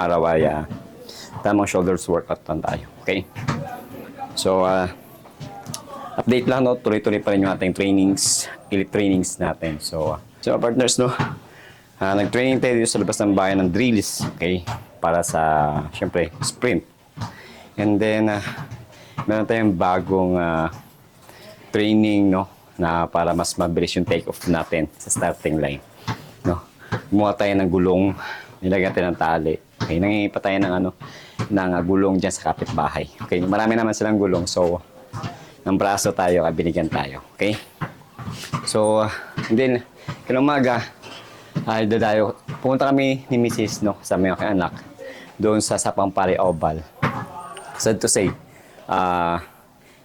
araw ay tamang shoulders workout lang tayo. Okay? So, update lang, no? Tuloy-tuloy pa rin yung ating trainings, elite trainings natin. So partners, no? Nag-training tayo dito sa labas ng bayan ng drills, okay? Para sa, syempre, sprint. And then, meron tayong bagong training, no? Na para mas mabilis yung take-off natin sa starting line, no? Gumawa tayo ng gulong, nilagyan tayo ng tali. Okay, nangingipa tayo ng gulong dyan sa kapitbahay. Okay, marami naman silang gulong, so ng braso tayo, binigyan tayo. Okay? So, and then, kinumaga, pumunta kami ni Mrs. No, sa mga anak, doon sa Sapampari Oval. Sad to say,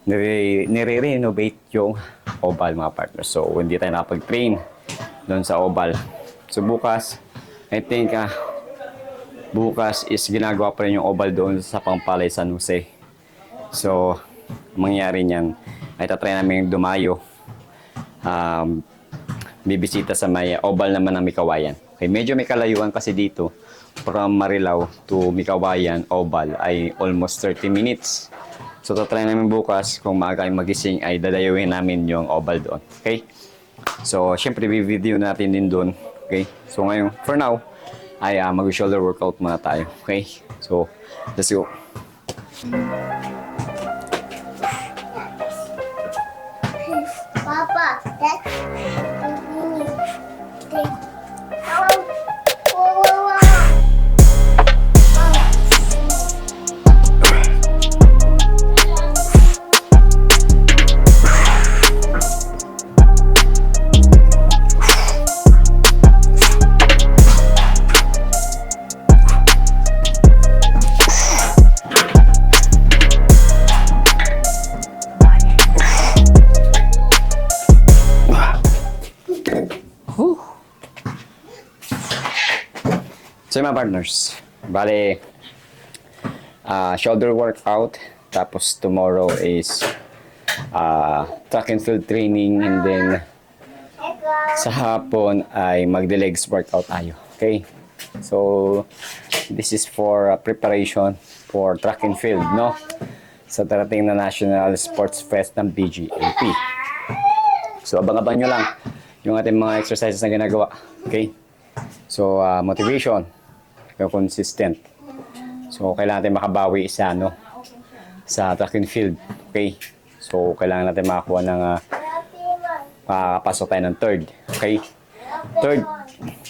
nire-renovate yung Oval, mga partners. So, hindi tayo nakapag-train doon sa Oval. So, bukas, I think, bukas is ginagawa pa rin yung Oval doon sa Sapampari, San Jose. So, mangyari niyan ay tatry namin dumayo, bibisita sa may Oval naman ng Mikawayan. Okay, medyo may kalayuan kasi dito from Marilao to Mikawayan Oval ay almost 30 minutes. So tatry namin bukas kung maaga magising ay dadayuhin namin yung Oval doon. Okay, so syempre i-video natin din doon. Okay, so ngayon for now ay mag-shoulder workout muna tayo. Okay, so let's go. Papa, that's So mga partners, bale, shoulder workout, tapos tomorrow is track and field training, and then sa hapon ay magde-legs workout tayo. Okay? So, this is for preparation for track and field, no? Sa darating na National Sports Fest ng BGAP. So, abang-abang nyo lang yung ating mga exercises na ginagawa. Okay? So, motivation, consistent. So, kailangan natin makabawi sa track and field. Okay? So, kailangan natin makakuha ng makakapasok tayo ng third. Okay? Third,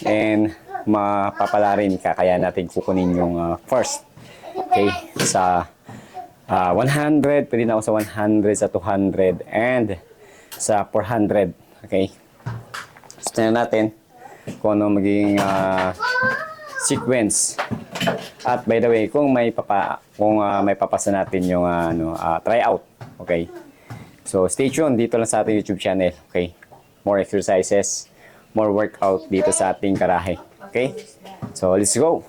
and mapapala rin ka, kaya natin kukunin yung first. Okay? Sa 100, pwede na ako sa 100, sa 200, and sa 400. Okay? So, tingnan natin kung ano magiging sequence. At by the way, kung may papasa natin yung tryout. Okay? So, stay tuned dito lang sa ating YouTube channel. Okay? More exercises, more workout dito sa ating garahe. Okay? So, let's go!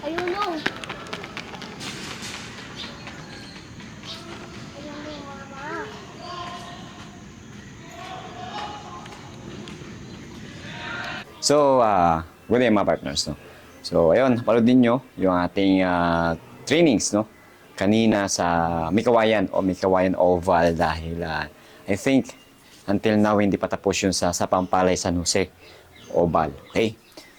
I don't know. So, good day mga partners, no? So, ayun, panoodin nyo yung ating trainings, no? kanina sa Mikawayan o Mikawayan Oval dahil I think until now hindi pa tapos yun sa Pampalay San Jose Oval. Okay?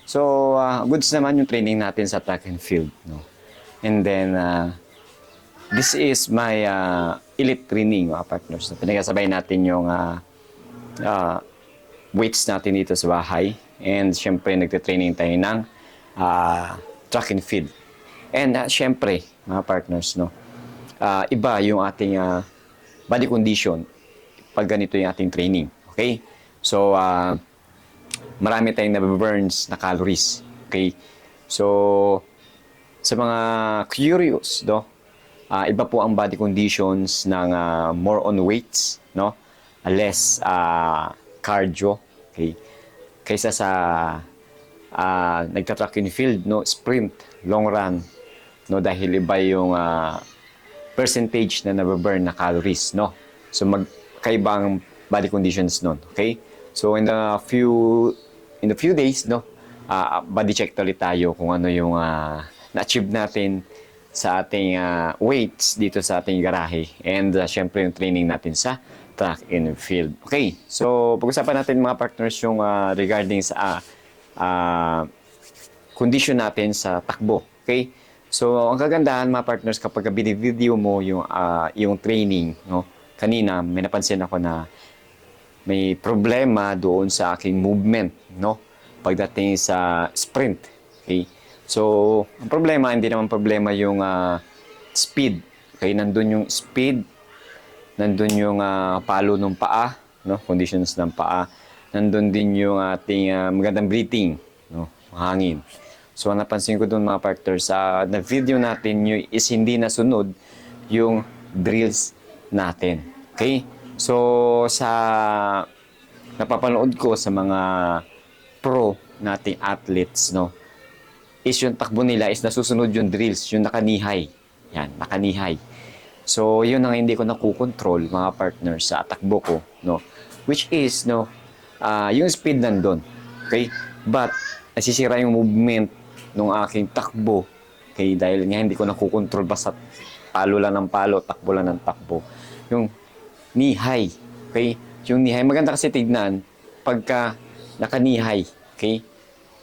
So, goods naman yung training natin sa track and field. No? And then, this is my elite training, mga partners. Pinagasabay natin yung weights natin dito sa bahay. And syempre, nagte-training tayo ng track and field. And syempre, mga partners, no, iba yung ating body condition pag ganito yung ating training. Okay? So, marami tayong nababurns na calories. Okay? So, sa mga curious, no, iba po ang body conditions ng more on weights, no, less cardio, okay, kaysa sa nagta-track and field, no, sprint, long run, no, dahil iba yung percentage na nababurn na calories, no. So magkaibang body conditions nun, okay? So in the few days, no, body check ulit tayo kung ano yung na-achieve natin sa ating weights dito sa ating garahe, and syempre yung training natin sa track and field. Okay, so pag-usapan natin mga partners yung regarding sa condition natin sa takbo. Okay, so ang kagandahan mga partners kapag binvideo mo yung training, no, kanina may napansin ako na may problema doon sa aking movement, no, pagdating sa sprint. Okay, so ang problema, hindi naman problema yung speed. Okay, nandun yung speed, nandun yung palo ng paa, no, conditions ng paa, nandun din yung ating magandang breathing, no, hangin. So napansin ko doon mga partners, na video natin yung is hindi nasunod yung drills natin. Okay? So sa napapanood ko sa mga pro nating athletes, no, is yung takbo nila is nasusunod yung drills, yung nakanihay. Yan, nakanihay. So yun ang hindi ko nakukontrol mga partners sa takbo ko, no, which is, no, yung speed nandun. Okay? But nasisira yung movement ng aking takbo. Okay? Dahil nga hindi ko nakukontrol, basta palo lang ng palo, takbo lang ng takbo. Yung knee high. Okay? Yung knee high, maganda kasi tignan pagka naka-knee high. Okay?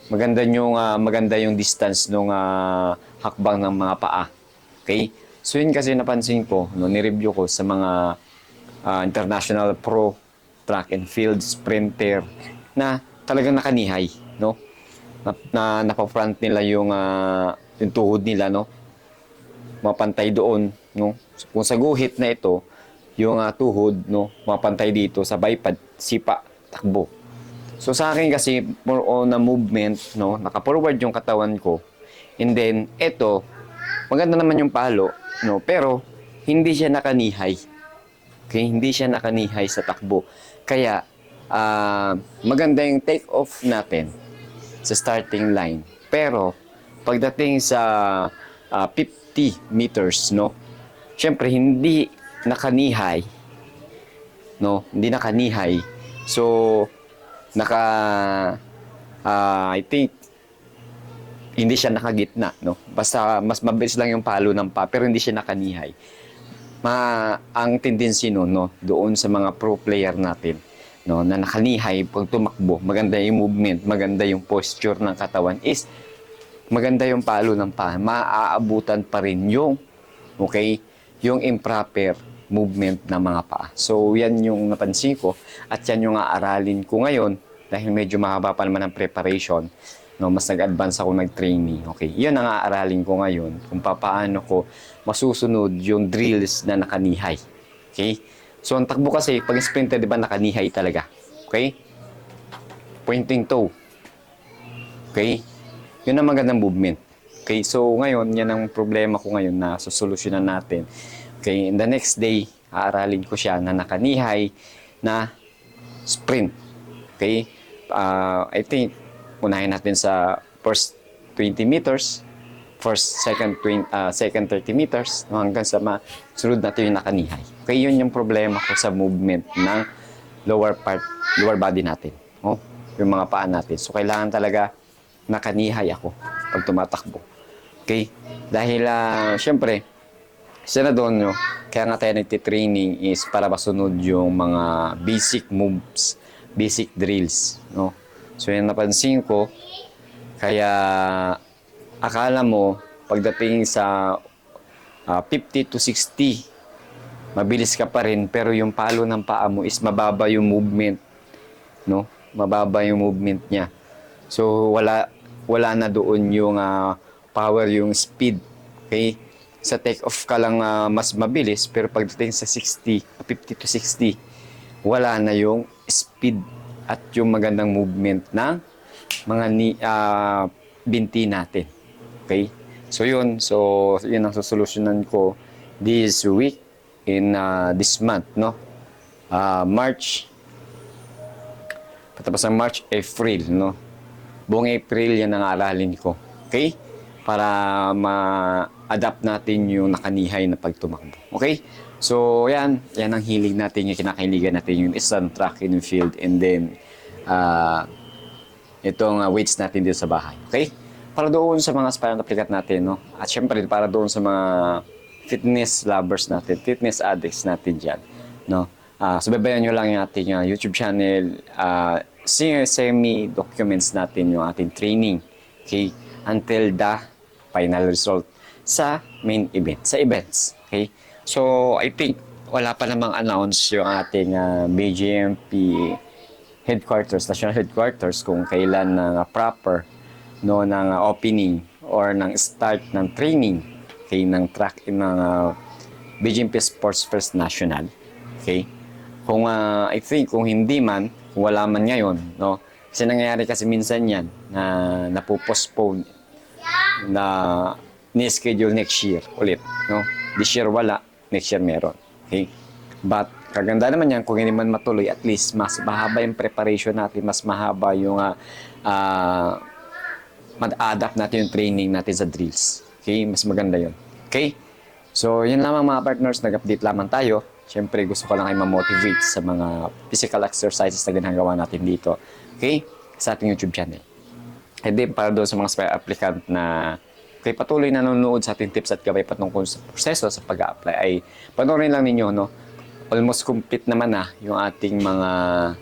Maganda yung distance ng hakbang ng mga paa. Okay? So yun kasi napansin ko, no, ni-review ko sa mga international pro track and field sprinter na talagang naka-knee high, no? Na napa-front nila yung tuhod nila, no? Mapantay doon, no? Kung sa guhit na ito, yung tuhod, no, mapantay dito sa bipod, sipa, takbo. So sa akin kasi more on na movement, no, naka-forward yung katawan ko. And then ito, maganda naman yung palo, no, pero hindi siya naka-knee-high. Okay, hindi siya naka-knee-high sa takbo. Kaya maganda yung take off natin sa starting line. Pero pagdating sa 50 meters, no, syempre hindi naka-knee-high, no, hindi naka-knee-high. So I think hindi siya nakagitna, no. Basta mas mabilis lang yung palo ng pa, pero hindi siya naka-knee-high. Ang tendency no, doon sa mga pro player natin, no, na naka-knee-high pag tumakbo, maganda yung movement, maganda yung posture ng katawan, is maganda yung palo ng pa, maaabutan pa rin yung yung improper movement ng mga paa. So yan yung napansin ko, at yan yung aaralin ko ngayon dahil medyo mahaba pa naman ang preparation, no, mas nag-advance ako nag-training. Okay, yan ang aaralin ko ngayon kung paano ko masusunod yung drills na naka-knee-high. Okay? So ang takbo kasi pag sprinter, di ba, naka-knee-high talaga. Okay? Pointing toe. Okay? Yun ang magandang movement. Okay? So ngayon, yan ang problema ko ngayon na susolusyonan natin. Okay? In the next day, aaralin ko siya na naka-knee-high na sprint. Okay? I think unahin natin sa first 20 meters, second 30 meters, hanggang sa sunod natin yung naka-knee-high. Okay, yun yung problema ko sa movement ng lower body natin. Oh, yung mga paa natin. So, kailangan talaga naka-knee-high ako pag tumatakbo. Okay? Dahil, syempre, Kasi na doon, no, kaya nga tayo nagtitraining is para masunod yung mga basic moves, basic drills, no. So yan napansin ko, kaya akala mo pagdating sa 50 to 60, mabilis ka pa rin pero yung palo ng paa mo is mababa yung movement, no? Mababa yung movement niya. So wala na doon yung power, yung speed. Okay? Sa take off ka lang mas mabilis pero pagdating sa 60, 50 to 60, wala na yung speed at yung magandang movement ng mga binti natin. Okay? So yun ang sosolusyonan ko this week in this month, no? March, patapos ng March, April, no? Buong April yan ang aralin ko. Okay? Para ma-adapt natin yung nakanihay na pagtumakbo. Okay? So, yan ang hilig natin, yung kinakahiligan natin, yung isang track in the field, and then, itong weights natin dito sa bahay. Okay? Para doon sa mga aspirant applicant natin, no? At syempre, para doon sa mga fitness lovers natin, fitness addicts natin dyan, no? Subaybayan nyo lang yung ating YouTube channel, semi-documents natin yung ating training, okay? Until the final result sa main event, sa events, okay? So, I think wala pa namang announce yung ating BJMP headquarters, national headquarters, kung kailan ng proper, no, ng opening or ng start ng training, okay, ng track ng BJMP Sports First National, okay? Kung I think kung hindi man, kung wala man ngayon, no, kasi nangyayari kasi minsan yan na napopostpone, na ni-schedule next year ulit, no? This year wala, next year meron, okay? But kaganda naman yan kung hindi man matuloy, at least mas mahaba yung preparation natin, mas mahaba yung mag-adapt natin yung training natin sa drills. Okay? Mas maganda yun. Okay? So, yun lamang mga partners, nag-update lamang tayo. Siyempre, gusto ko lang kayo ma-motivate sa mga physical exercises na ginagawa natin dito. Okay? Sa ating YouTube channel. And then, para doon sa mga spare applicant na kay patuloy na nanonood sa ating tips at gabay patungkol sa proseso sa pag-a-apply, ay panoorin lang ninyo, no? Almost complete naman na yung ating mga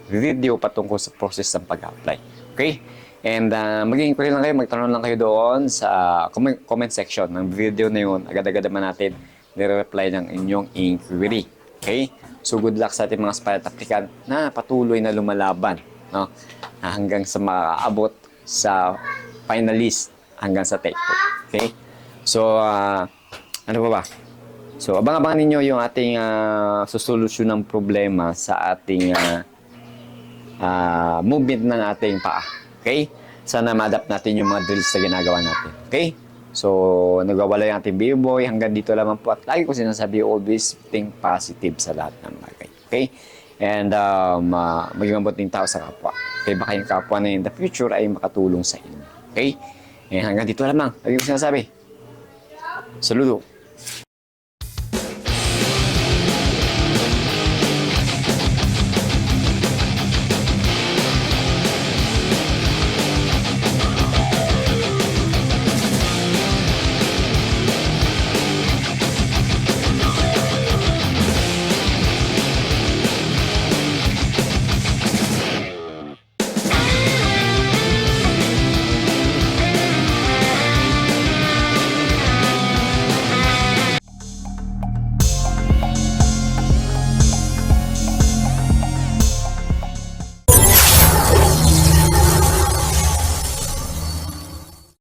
video patungkol sa process ng pag-apply. Okay? And maging inquiry lang kayo, magtanong lang kayo doon sa comment section ng video na yun. Agad-agad naman natin nire-reply ng inyong inquiry. Okay? So good luck sa ating mga aspirant applicant na patuloy na lumalaban, no? Hanggang sa makaabot sa finalist, hanggang sa take-home. Okay? So, ano ba? So, abang-abangan ninyo yung ating susolusyon ng problema sa ating movement ng ating paa. Okay? Sana ma-adapt natin yung mga drills na ginagawa natin. Okay? So, nagwawala yung ating B-boy. Hanggang dito lamang po. At lagi ko sinasabi, always think positive sa lahat ng bagay. Okay? And maging mabuting tao sa kapwa. Okay? Baka yung kapwa na in the future ay makatulong sa inyo. Okay? And hanggang dito lamang. Lagi ko sinasabi. Saludo.